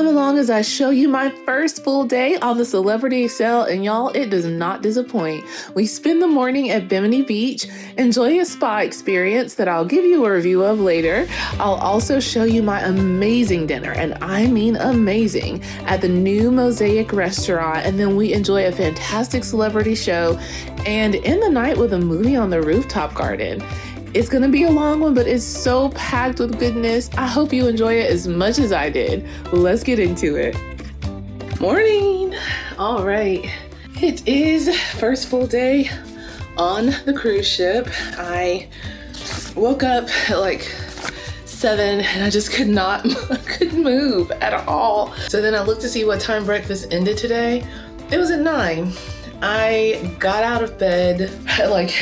Come along as I show you my first full day on the Celebrity Xcel, and y'all, it does not disappoint. We spend the morning at Bimini Beach, enjoy a spa experience that I'll give you a review of later. I'll also show you my amazing dinner, and I mean amazing, at the new Mosaic restaurant, and then we enjoy a fantastic celebrity show and end the night with a movie on the rooftop garden. It's gonna be a long one, but it's so packed with goodness. I hope you enjoy it as much as I did. Let's get into it. Morning. All right. It is first full day on the cruise ship. I woke up at like 7 and I just couldn't move at all. So then I looked to see what time breakfast ended today. It was at 9. I got out of bed at like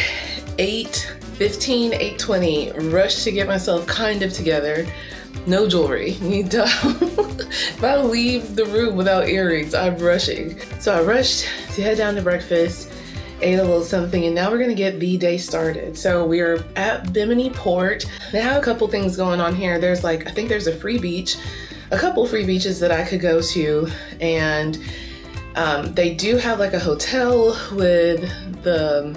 8:15, 8:20, rushed to get myself kind of together. No jewelry. If I leave the room without earrings, I'm rushing. So I rushed to head down to breakfast, ate a little something, and now we're gonna get the day started. So we're at Bimini Port. They have a couple things going on here. There's like, I think there's a free beach, a couple free beaches that I could go to, and they do have like a hotel with the,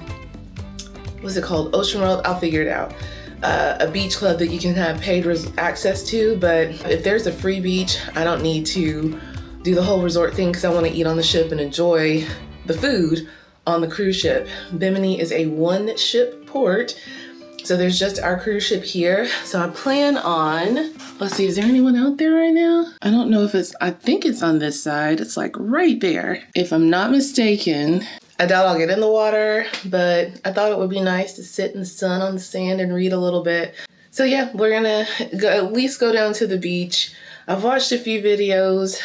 what's it called? Ocean World, I'll figure it out. A beach club that you can have paid access to, but if there's a free beach, I don't need to do the whole resort thing because I want to eat on the ship and enjoy the food on the cruise ship. Bimini is a one ship port, so there's just our cruise ship here. So I plan on, let's see, is there anyone out there right now? I don't know if I think it's on this side. It's like right there. If I'm not mistaken, I doubt I'll get in the water, but I thought it would be nice to sit in the sun on the sand and read a little bit. So yeah, we're gonna at least go down to the beach. I've watched a few videos.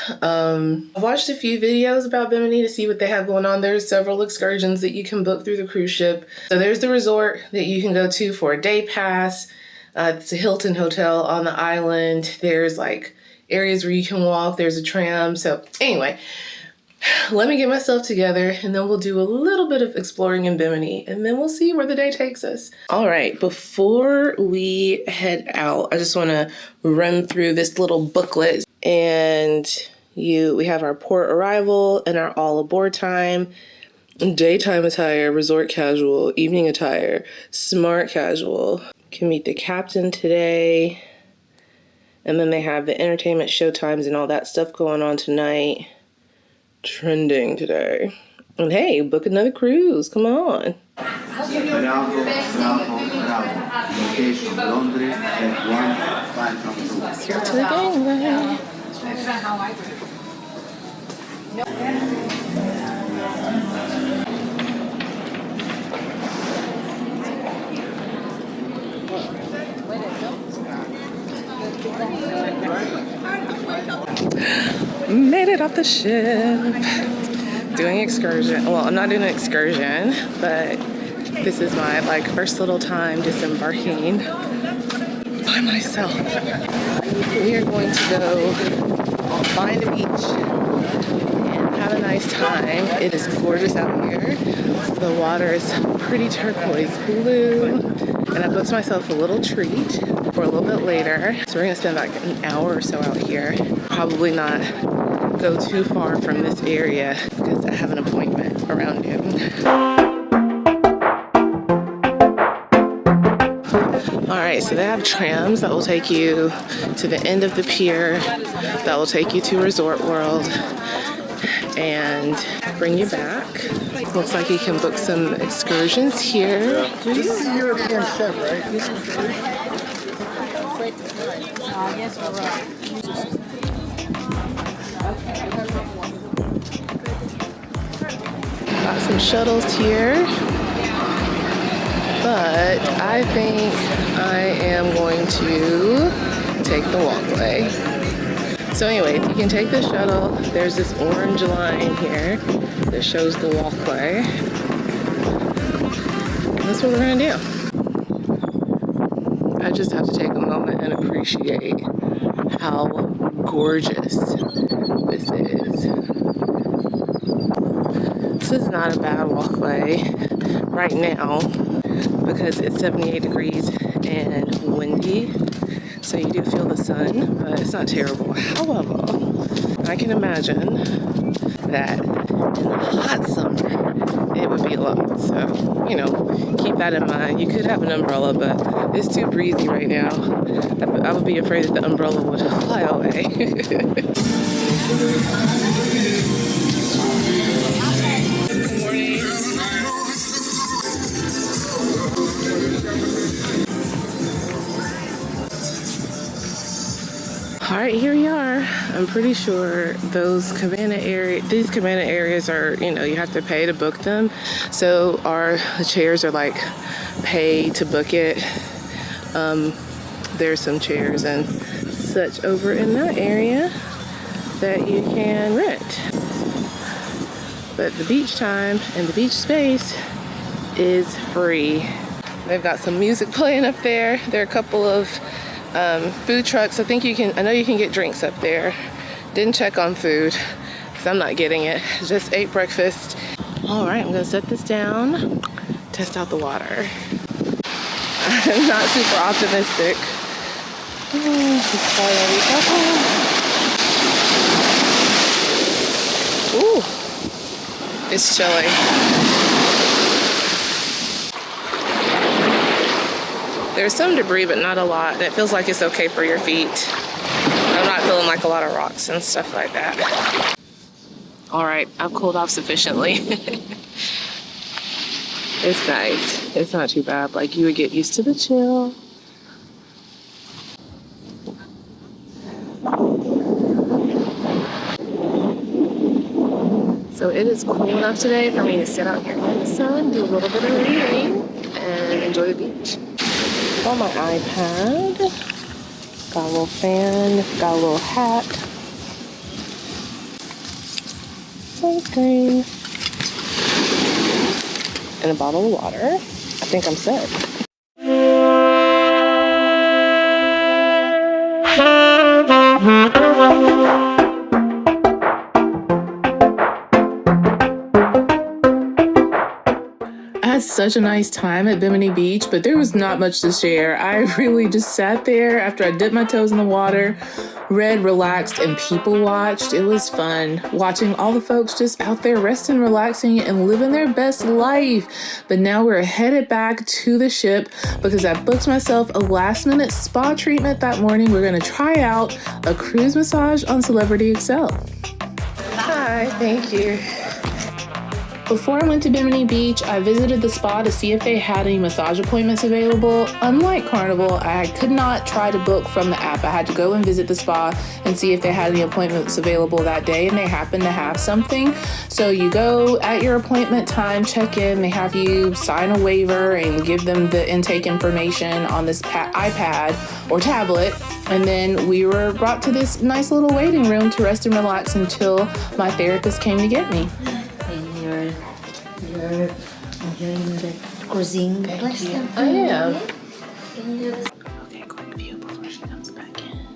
About Bimini to see what they have going on. There's several excursions that you can book through the cruise ship. So there's the resort that you can go to for a day pass. It's a Hilton hotel on the island. There's like areas where you can walk. There's a tram. So anyway, let me get myself together and then we'll do a little bit of exploring in Bimini and then we'll see where the day takes us. All right, before we head out, I just want to run through this little booklet, and we have our port arrival and our all aboard time, daytime attire, resort casual, evening attire, smart casual. Can meet the captain today. And then they have the entertainment show times and all that stuff going on tonight. Trending today. And hey, book another cruise. Come on. Here to the gangway. Made it off the ship. Doing excursion. Well, I'm not doing an excursion, but this is my like first little time disembarking by myself. We are going to go find a beach and have a nice time. It is gorgeous out here. The water is pretty turquoise blue, and I booked myself a little treat for a little bit later. So we're gonna spend like an hour or so out here. Probably not go too far from this area because I have an appointment around noon. All right, so they have trams that will take you to the end of the pier, that will take you to Resort World and bring you back. Looks like you can book some excursions here. This is a European ship, right? Yes, we're right. Got some shuttles here, but I think I am going to take the walkway. So anyway, if you can take the shuttle, there's this orange line here that shows the walkway. That's what we're gonna do. I just have to take a moment and appreciate how gorgeous this is. This is not a bad walkway right now because it's 78 degrees and windy. So you do feel the sun, but it's not terrible. However, I can imagine that in the hot summer, it would be a lot. So, you know, keep that in mind. You could have an umbrella, but it's too breezy right now. I would be afraid that the umbrella would fly away. Good morning. All right, here we are. I'm pretty sure these cabana areas are, you know, you have to pay to book them. So the chairs are like pay to book it. There's some chairs and such over in that area that you can rent. But the beach time and the beach space is free. They've got some music playing up there. There are a couple of food trucks. I know you can get drinks up there. Didn't check on food because I'm not getting it. Just ate breakfast. All right, I'm gonna set this down, test out the water. I'm not super optimistic. Ooh, it's chilly. There's some debris, but not a lot. And it feels like it's okay for your feet. I'm not feeling like a lot of rocks and stuff like that. All right, I've cooled off sufficiently. It's nice. It's not too bad. Like, you would get used to the chill. So it is cool enough today for me to sit out here in the sun, do a little bit of reading, and enjoy the beach. On my iPad, got a little fan, got a little hat, sunscreen, and a bottle of water. I think I'm set. I had such a nice time at Bimini Beach, but there was not much to share. I really just sat there after I dipped my toes in the water, read, relaxed, and people watched. It was fun watching all the folks just out there resting, relaxing, and living their best life. But now we're headed back to the ship because I booked myself a last-minute spa treatment that morning. We're going to try out a cruise massage on Celebrity Xcel. Hi, thank you. Before I went to Bimini Beach, I visited the spa to see if they had any massage appointments available. Unlike Carnival, I could not try to book from the app. I had to go and visit the spa and see if they had any appointments available that day, and they happened to have something. So you go at your appointment time, check in, they have you sign a waiver and give them the intake information on this iPad or tablet. And then we were brought to this nice little waiting room to rest and relax until my therapist came to get me. You're enjoying the cuisine place? I am. Okay, quick view before she comes back in.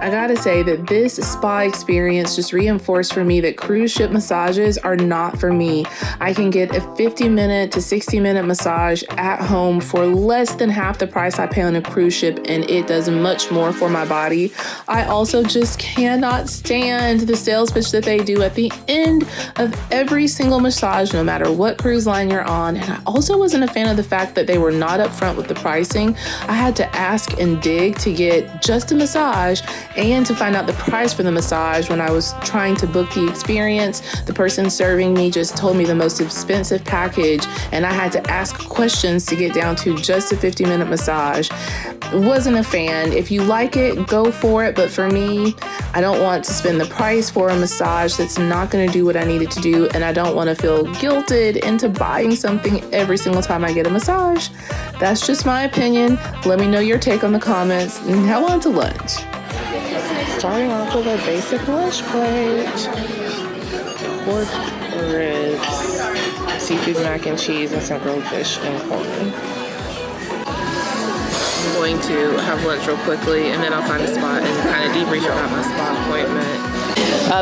I gotta say that this spa experience just reinforced for me that cruise ship massages are not for me. I can get a 50-minute to 60-minute massage at home for less than half the price I pay on a cruise ship, and it does much more for my body. I also just cannot stand the sales pitch that they do at the end of every single massage, no matter what cruise line you're on. And I also wasn't a fan of the fact that they were not upfront with the pricing. I had to ask and dig to get just a massage and to find out the price for the massage. When I was trying to book the experience, the person serving me just told me the most expensive package, and I had to ask questions to get down to just a 50-minute massage. Wasn't a fan. If you like it, go for it, but for me, I don't want to spend the price for a massage that's not going to do what I need it to do, and I don't want to feel guilted into buying something every single time I get a massage. That's just my opinion. Let me know your take on the comments. Now on to lunch. Starting off with a basic lunch plate. Pork ribs, seafood mac and cheese, and some grilled fish and corn. I'm going to have lunch real quickly, and then I'll find a spot and kind of debrief about my spa appointment.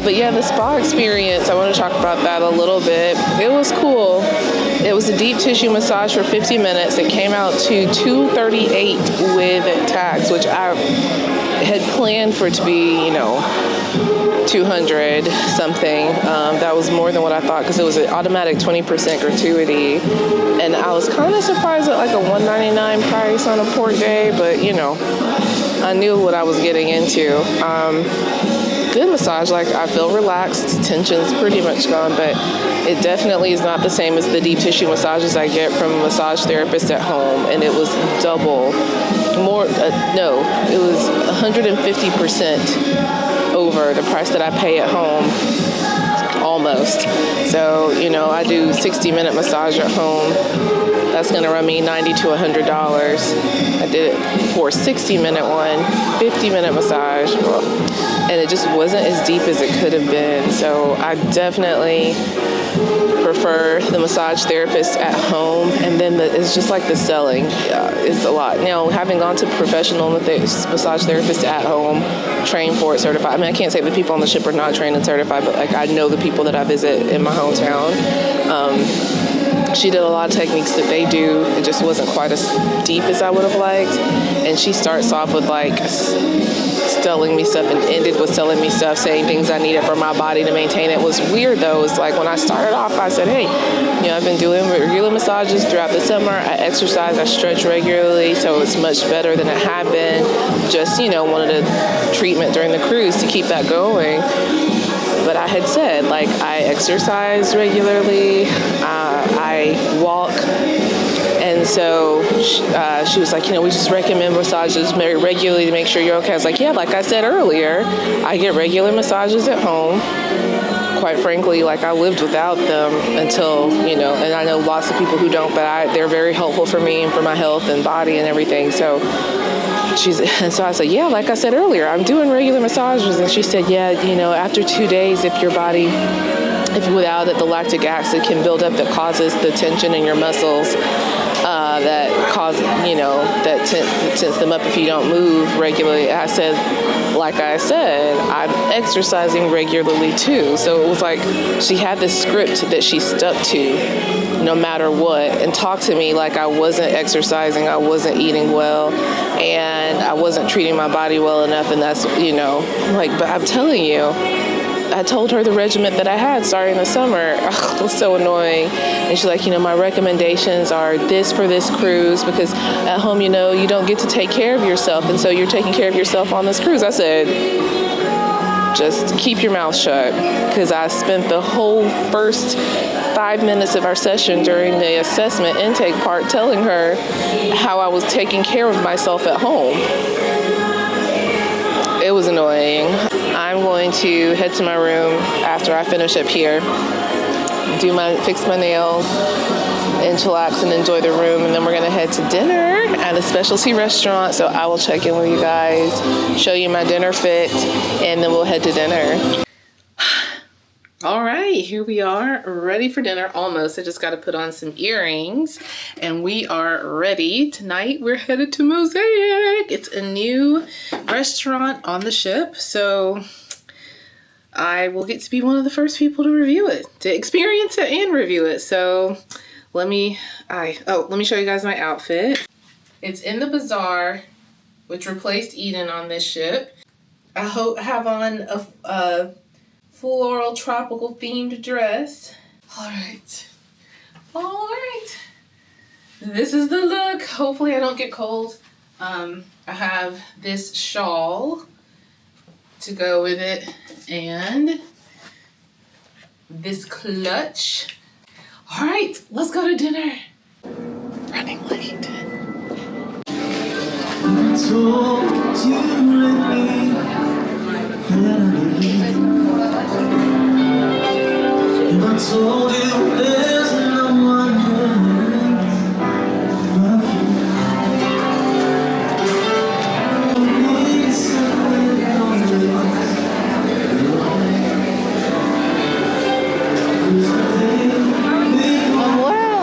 But yeah, the spa experience, I want to talk about that a little bit. It was cool. It was a deep tissue massage for 50 minutes. It came out to $238 with tax, which I had planned for it to be, 200 something. That was more than what I thought because it was an automatic 20% gratuity, and I was kind of surprised at like a $199 price on a port day, but you know, I knew what I was getting into. Good massage, like I feel relaxed, tension's pretty much gone, but it definitely is not the same as the deep tissue massages I get from a massage therapist at home, and it was double more, no, it was 150% over the price that I pay at home, almost. So, you know, I do 60-minute massage at home. That's going to run me $90 to $100. I did it for a 60-minute one, 50-minute massage, and it just wasn't as deep as it could have been. So I definitely prefer the massage therapist at home, and then it's just like the selling is a lot. Now, having gone to professional massage therapists at home, trained for it, certified. I mean, I can't say the people on the ship are not trained and certified, but like I know the people that I visit in my hometown. She did a lot of techniques that they do. It just wasn't quite as deep as I would have liked. And she starts off with like telling me stuff and ended with telling me stuff, saying things I needed for my body to maintain. It was weird though. It's like when I started off, I said, hey, you know, I've been doing regular massages throughout the summer. I exercise, I stretch regularly, so it's much better than it had been. Just, you know, wanted a treatment during the cruise to keep that going. But I had said, like, I exercise regularly, I walk, and so she was like, you know, we just recommend massages very regularly to make sure you're okay. I was like, yeah, like I said earlier, I get regular massages at home. Quite frankly, like I lived without them until, you know, and I know lots of people who don't, but they're very helpful for me and for my health and body and everything. So and so I said, yeah, like I said earlier, I'm doing regular massages. And she said, yeah, you know, after 2 days, if your body, if without it, the lactic acid can build up that causes the tension in your muscles, that cause, you know, that tense them up if you don't move regularly. I said, like I said, I'm exercising regularly too. So it was like she had this script that she stuck to no matter what, and talked to me like I wasn't exercising, I wasn't eating well, and I wasn't treating my body well enough. And that's, you know, like, but I'm telling you, I told her the regimen that I had starting the summer. It was so annoying. And she's like, you know, my recommendations are this for this cruise, because at home, you know, you don't get to take care of yourself. And so you're taking care of yourself on this cruise. I said, just keep your mouth shut, because I spent the whole first 5 minutes of our session during the assessment intake part telling her how I was taking care of myself at home. It was annoying. I'm going to head to my room after I finish up here, fix my nails, and chillax and enjoy the room, and then we're gonna head to dinner at a specialty restaurant. So I will check in with you guys, show you my dinner fit, and then we'll head to dinner. All right, here we are, ready for dinner almost. I just got to put on some earrings, and we are ready. Tonight we're headed to Mosaic. It's a new restaurant on the ship, so I will get to be one of the first people to review it, to experience it and review it. So let me show you guys my outfit. It's in the bazaar, which replaced Eden on this ship. I have on a floral tropical themed dress. All right. This is the look. Hopefully I don't get cold. I have this shawl to go with it, and this clutch. All right, let's go to dinner. Running late. I told you lately that I believe. If I told you there's no one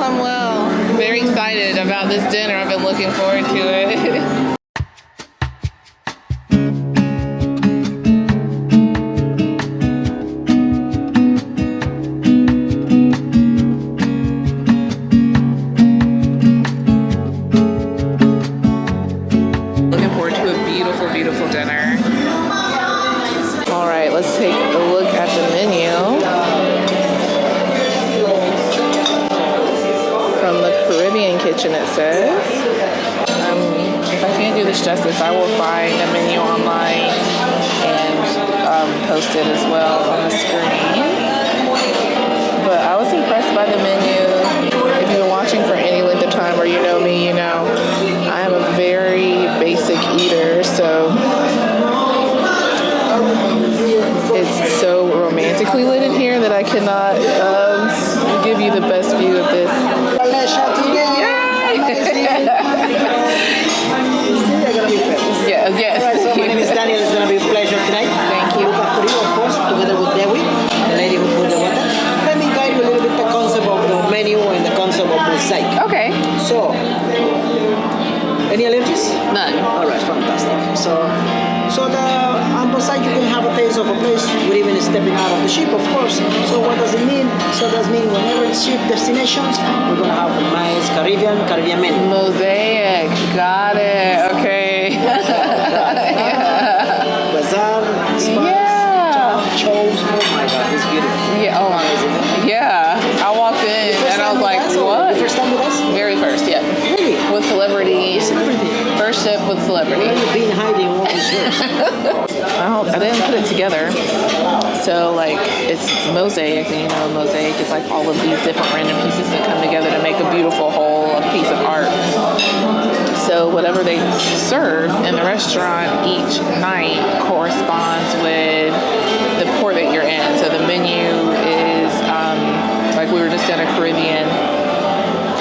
I'm well. Very excited about this dinner. I've been looking forward to it. Looking forward to a beautiful, beautiful dinner. All right, let's take a Kitchen, it says. If I can't do this justice, I will find a menu online and post it as well on the screen. But I was impressed by the menu. If you've been watching for any length of time or you know me, you know I am a very basic eater, so it's so romantically lit in here that I cannot give you the best view of this. Yeah, yes. Alright, so my name is Daniel. It's going to be a pleasure tonight. Thank you. Look after you, of course, together with Dewi, the lady who put the water. Let me guide you a little bit the concept of the menu and the concept of Mosaic. Okay. So, any allergies? None. Alright, fantastic. So the on Mosaic you can have a taste of a place. We're even stepping out of the ship, of course. So what does it mean? So it does mean whenever it's ship destinations, we're gonna have a nice Caribbean menu. Mosaic. Got it. Okay. Yeah. Bazaar, spas, Yeah. shows. Oh my God, it's beautiful. Yeah. Oh, Amazing. yeah. I walked in and I was like, what? First time with us? Very first, yeah. Really? With Celebrity. Celebrity. First ship with Celebrity. Where have you been hiding all these years? I didn't put it together. So, like, it's Mosaic, and you know, Mosaic is like all of these different random pieces that come together to make a beautiful whole, a piece of art. So, whatever they serve in the restaurant each night corresponds with the port that you're in. So, the menu is, like, we were just at a Caribbean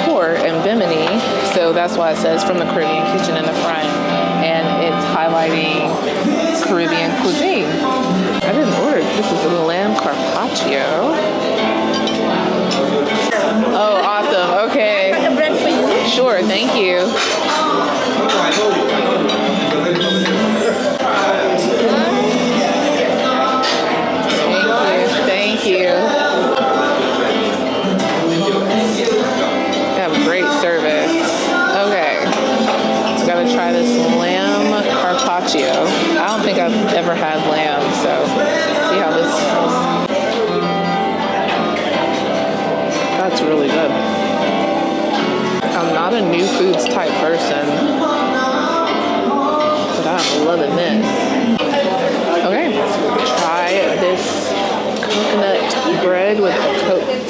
port in Bimini, so that's why it says from the Caribbean Kitchen in the front, and it's highlighting Caribbean cuisine. I didn't order. This is a lamb carpaccio. Oh, awesome. Okay. A bread for you. Sure. Thank you. Thank you. Have great service. Okay. Gotta try this lamb carpaccio. I don't think I've ever had lamb, so see how this smells. That's really good. I'm not a new foods type person, but I'm loving this. Okay, try this coconut bread with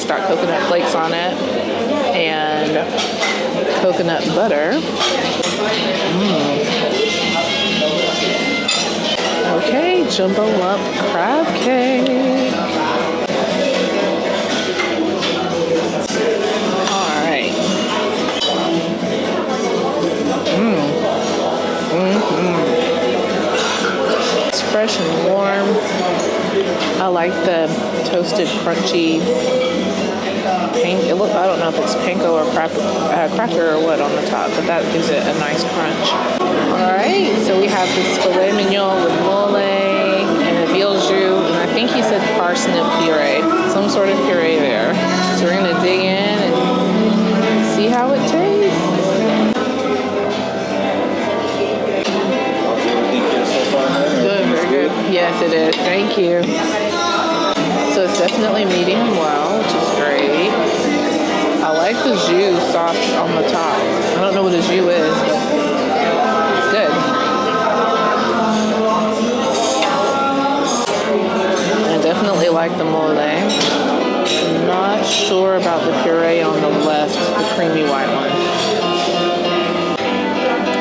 coconut flakes on it and coconut butter. Okay, jumbo lump crab cake. All right. It's fresh and warm. I like the toasted, crunchy. I don't know if it's panko or cracker or what on the top, but that gives it a nice crunch. All right, so we have this filet mignon with mole and a veal jus, and I think he said parsnip puree, some sort of puree there. So we're gonna dig in and see how it tastes. Good, very good. Yes, it is. Thank you. So it's definitely medium well, which is great. I like the jus sauce on the top. I don't know what a jus is, but it's good. I definitely like the mole. I'm not sure about the puree on the left, the creamy white one.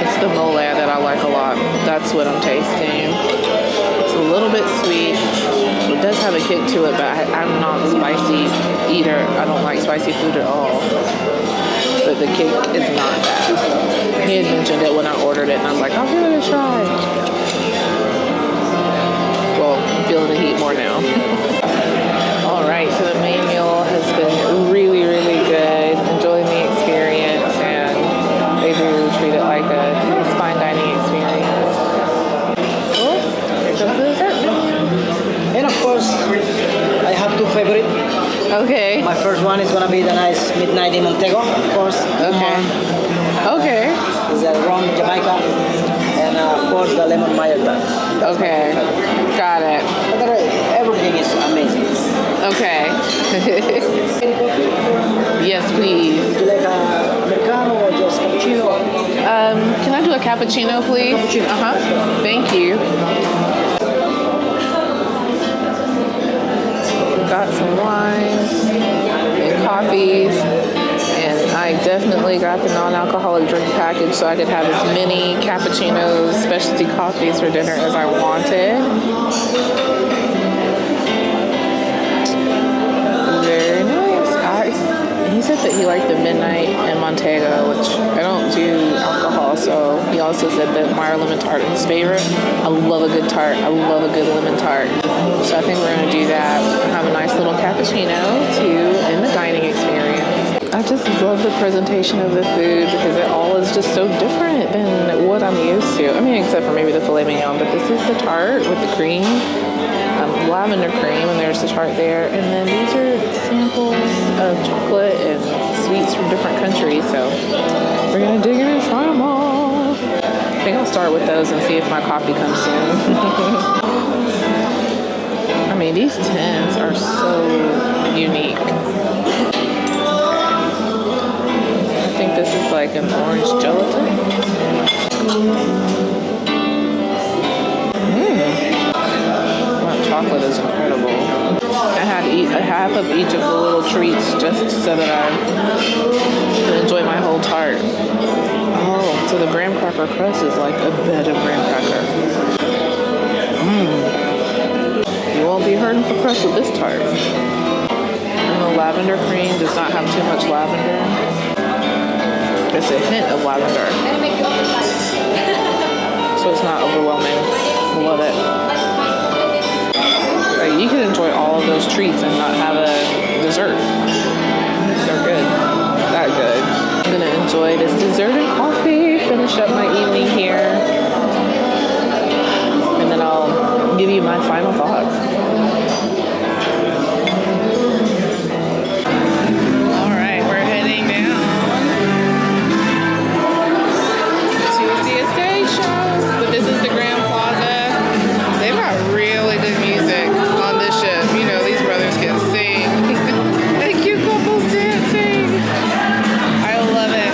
It's the mole that I like a lot. That's what I'm tasting. It's a little bit sweet. It does have a kick to it, but I'm not a spicy eater. I don't like spicy food at all. But the kick is not bad. He had mentioned it when I ordered it, and I was like, I'll give it a try. Well, I'm feeling the heat more now. All right, so the main meal has been really, really good. Enjoying the experience, and they do treat it like a fine dining experience. Cool. Here comes the dessert. And of course, I have two favorites. Okay. My first one is gonna be the nice Midnight in Montego, of course. Okay. Okay. Is the rum Jamaica, and of course the lemon mayo tart. Okay. Got it. But everything is amazing. Okay. Yes, please. Would you like a Americano or just cappuccino? Can I do a cappuccino, please? Cappuccino. Uh-huh. Thank you. Got some wines and coffees, and I definitely got the non-alcoholic drink package so I could have as many cappuccinos, specialty coffees for dinner as I wanted. Very nice. He said that he liked the Midnight and Montego, which I don't do alcohol, so he also said that Meyer lemon tart is his favorite. I love a good tart. I love a good lemon tart. So I think we're going to do that. Have a nice little cappuccino, too, in the dining experience. I just love the presentation of the food because it all is just so different than what I'm used to. I mean, except for maybe the filet mignon, but this is the tart with the cream. Lavender cream, and there's the tart there, and then these are samples of chocolate and sweets from different countries, so we're gonna dig in and try them all. I think I'll start with those and see if my coffee comes soon. I mean, these tints are so unique. I think this is like an orange gelatin. Chocolate is incredible. I had to eat a half of each of the little treats just so that I could enjoy my whole tart. Oh, so the graham cracker crust is like a bed of graham cracker. You won't be hurting for crust with this tart. And the lavender cream does not have too much lavender. It's a hint of lavender. So it's not overwhelming. Love it. You can enjoy all of those treats and not have a dessert. They're good. That good. I'm gonna enjoy this dessert and coffee, finish up my evening here, and then I'll give you my final thoughts. All right, we're heading down to see a stage show. But this is the Grand Plaza. They've got really good music on this ship. You know, these brothers can sing. And cute couples dancing. I love it.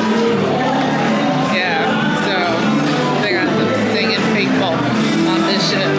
Yeah, so they got some singing people on this ship.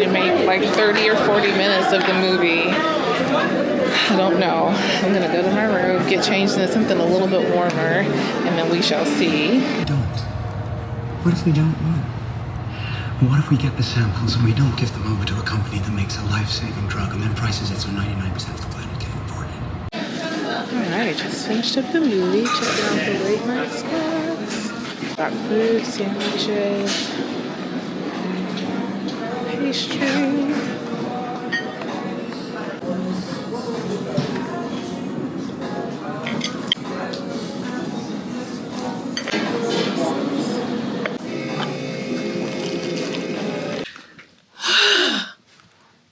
to make like 30 or 40 minutes of the movie. I don't know. I'm going to go to my room, get changed into something a little bit warmer, and then we shall see. Don't. What if we don't want? What if we get the samples and we don't give them over to a company that makes a life-saving drug and then prices it so 99% of the planet can't afford it? Alright, just finished up the movie. Check out the late night spots. Got food, sandwiches, pastry.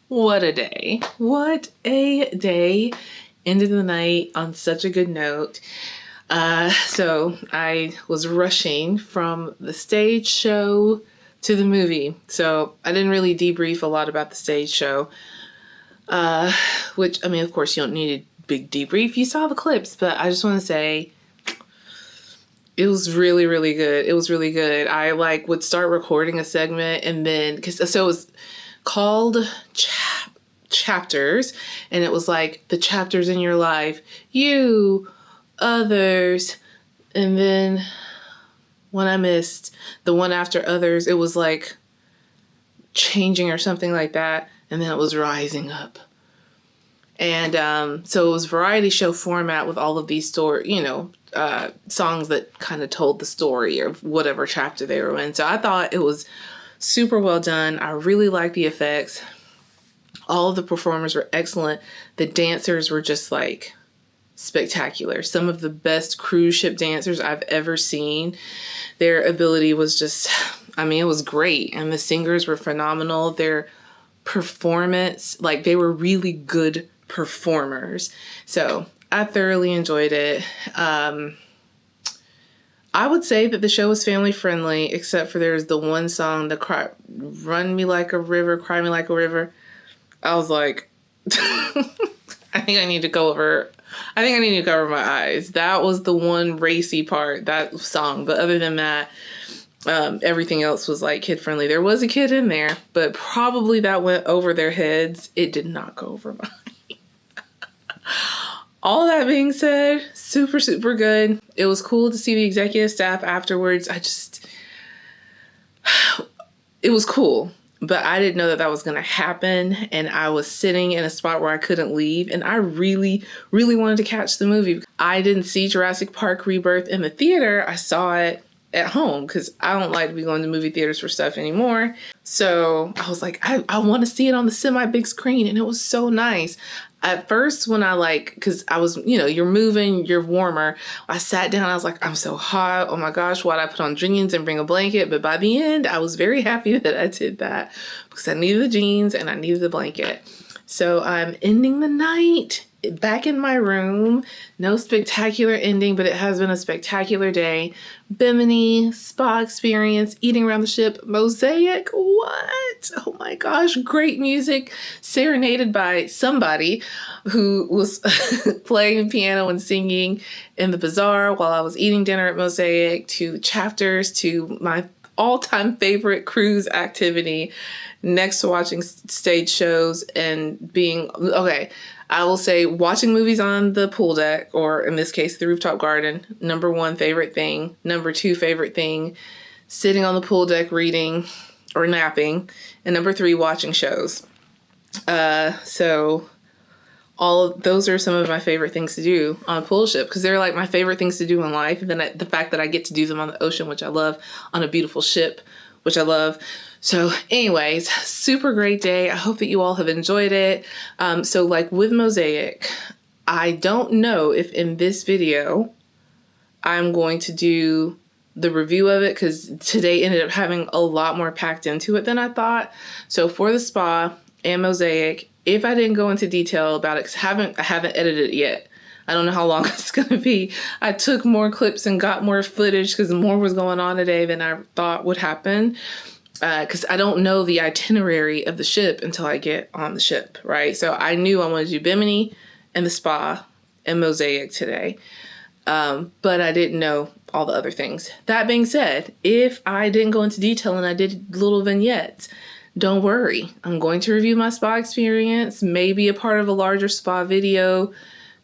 What a day. What a day. Ended the night on such a good note. So I was rushing from the stage show to the movie. So I didn't really debrief a lot about the stage show. Which, I mean, of course, you don't need a big debrief. You saw the clips, but I just want to say it was really, really good. It was really good. I would start recording a segment and then, so it was called chapters, and it was like the chapters in your life, you, others, and then when I missed the one after others, it was like changing or something like that, and then it was rising up. And so it was variety show format with all of these songs that kind of told the story of whatever chapter they were in. So I thought it was super well done. I really liked the effects. All of the performers were excellent. The dancers were just like spectacular. Some of the best cruise ship dancers I've ever seen. Their ability was just, I mean, it was great. And the singers were phenomenal. Their performance, they were really good performers. So I thoroughly enjoyed it. I would say that the show was family friendly, except for there's the one song, Run Me Like a River, Cry Me Like a River. I was like, I think I need to cover my eyes. That was the one racy part, that song. But other than that, everything else was kid friendly. There was a kid in there, but probably that went over their heads. It did not go over mine. All that being said, super, super good. It was cool to see the executive staff afterwards. It was cool. But I didn't know that was going to happen, and I was sitting in a spot where I couldn't leave, and I really, really wanted to catch the movie. I didn't see Jurassic Park Rebirth in the theater. I saw it at home because I don't like to be going to movie theaters for stuff anymore. So I was like, I want to see it on the semi-big screen, and it was so nice. At first, when because I was, you're moving, you're warmer. I sat down, I was like, I'm so hot. Oh my gosh, why'd I put on jeans and bring a blanket? But by the end, I was very happy that I did that because I needed the jeans and I needed the blanket. So I'm ending the night back in my room. No spectacular ending, but it has been a spectacular day. Bimini, spa experience, eating around the ship, Mosaic, what? Oh my gosh, great music, serenaded by somebody who was playing piano and singing in the bazaar while I was eating dinner at Mosaic, to chapters, to my all-time favorite cruise activity next to watching stage shows and being, I will say watching movies on the pool deck, or in this case, the rooftop garden, number one favorite thing. Number two favorite thing, sitting on the pool deck reading or napping. And number three, watching shows. So all of those are some of my favorite things to do on a pool ship, because they're my favorite things to do in life. And then the fact that I get to do them on the ocean, which I love, on a beautiful ship, which I love. So anyways, super great day. I hope that you all have enjoyed it. So with Mosaic, I don't know if in this video I'm going to do the review of it, because today ended up having a lot more packed into it than I thought. So for the spa and Mosaic, if I didn't go into detail about it, because I haven't edited it yet. I don't know how long it's going to be. I took more clips and got more footage because more was going on today than I thought would happen. Because I don't know the itinerary of the ship until I get on the ship, right? So I knew I wanted to do Bimini and the spa and Mosaic today. But I didn't know all the other things. That being said, if I didn't go into detail and I did little vignettes, don't worry. I'm going to review my spa experience, maybe a part of a larger spa video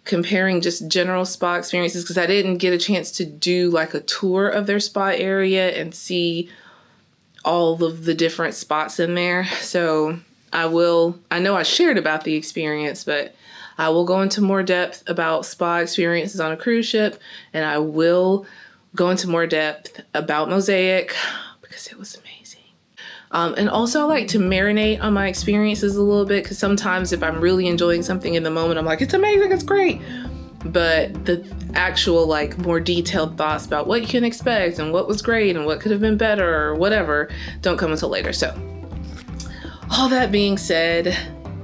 comparing just general spa experiences, because I didn't get a chance to do like a tour of their spa area and see all of the different spots in there. So I know I shared about the experience, but I will go into more depth about spa experiences on a cruise ship, and I will go into more depth about Mosaic because it was amazing. And also I like to marinate on my experiences a little bit, because sometimes if I'm really enjoying something in the moment, I'm like, it's amazing, it's great. But the actual like more detailed thoughts about what you can expect and what was great and what could have been better or whatever don't come until later. So all that being said,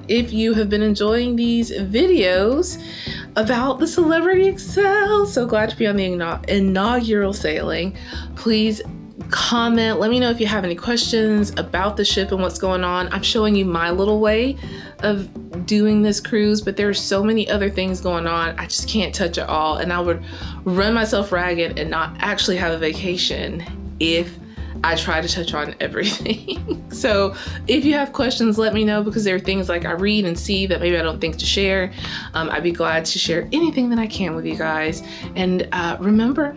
if you have been enjoying these videos about the Celebrity Xcel, so glad to be on the inaugural sailing, please comment. Let me know if you have any questions about the ship and what's going on. I'm showing you my little way of doing this cruise, but there's so many other things going on. I just can't touch it all, and I would run myself ragged and not actually have a vacation if I try to touch on everything. So if you have questions, let me know, because there are things like I read and see that maybe I don't think to share. I'd be glad to share anything that I can with you guys. And remember,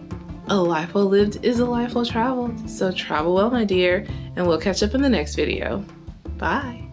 a life well lived is a life well traveled. So travel well, my dear, and we'll catch up in the next video. Bye.